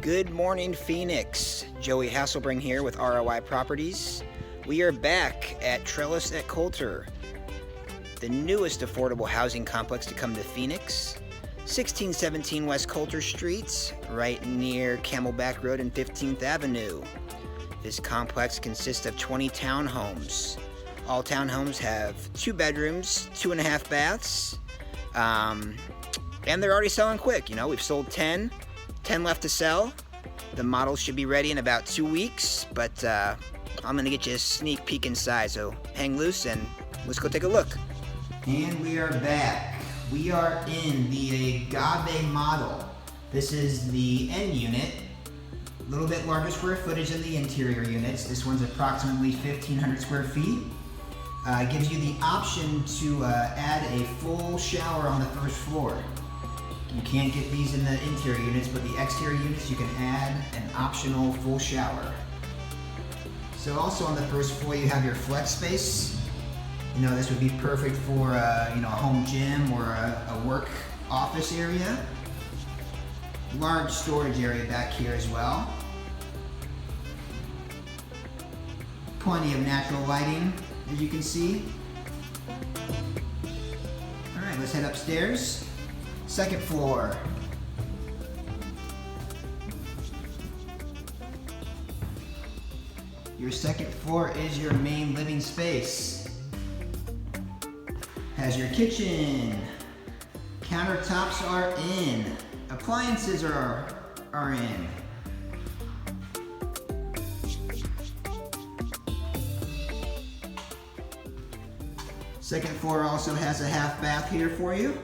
Good morning, Phoenix. Joey Hasselbring here with R.O.I Properties. We are back at Trellis Colter, the newest affordable housing complex to come to Phoenix. 1617 West Colter Street, right near Camelback Road and 15th Avenue. This complex consists of 20 townhomes. All townhomes have 2 bedrooms, 2.5 baths, and they're already selling quick. You know, we've sold 10 left to sell. The models should be ready in about 2 weeks, but I'm gonna get you a sneak peek inside, so hang loose and let's go take a look. And we are back. We are in the Agave model. This is the end unit. A little bit larger square footage than the interior units. This one's approximately 1,500 square feet. It gives you the option to add a full shower on the first floor. You can't get these in the interior units, but the exterior units you can add an optional full shower. So also on the first floor you have your flex space. You know, this would be perfect for a home gym or a work office area. Large storage area back here as well. Plenty of natural lighting, as you can see. All right, let's head upstairs. Second floor. Your second floor is your main living space. Has your kitchen. Countertops are in. Appliances are in. Second floor also has a half bath here for you.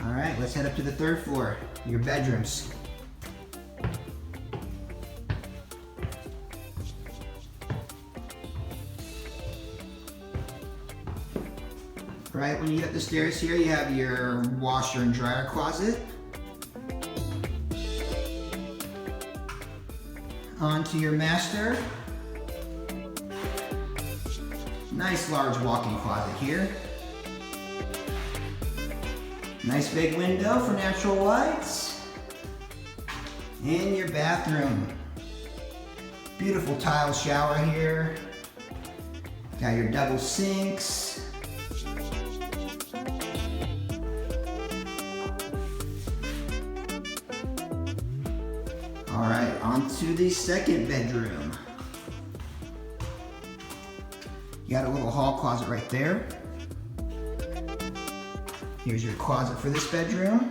All right, let's head up to the third floor, your bedrooms. Right, when you get up the stairs here, you have your washer and dryer closet. Onto your master. Nice large walk-in closet here. Nice big window for natural lights. And your bathroom. Beautiful tile shower here. Got your double sinks. All right, on to the second bedroom. You got a little hall closet right there. Here's your closet for this bedroom.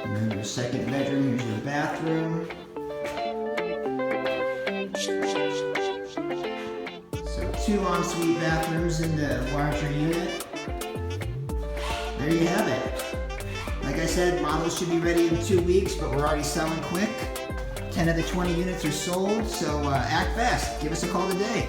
And then your second bedroom, here's your bathroom. So 2 ensuite bathrooms in the larger unit. There you have it. Like I said, models should be ready in 2 weeks, but we're already selling quick. 10 of the 20 units are sold, so act fast. Give us a call today.